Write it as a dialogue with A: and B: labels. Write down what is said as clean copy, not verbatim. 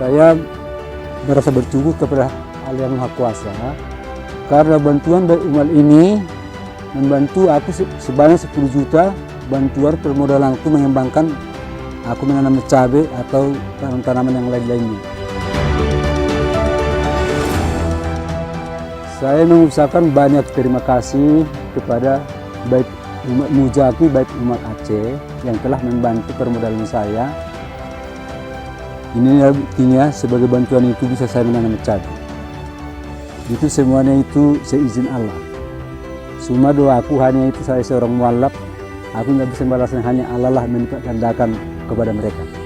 A: Saya merasa bersyukur kepada Allah yang Maha Kuasa karena bantuan dari Umal ini membantu aku sebanyak 10 juta bantuan permodalanku mengembangkan aku menanam cabai atau tanaman yang lain-lainnya. Saya mengucapkan banyak terima kasih kepada baik umat Mujaki, baik umat Aceh yang telah membantu permodalan saya. Ini buktinya sebagai bantuan itu bisa saya menanam cabai. Itu semuanya itu seizin Allah. Semua doaku hanya itu, saya seorang mualaf. Aku nggak bisa membalasnya, hanya Allah lah melipat gandakan kepada mereka.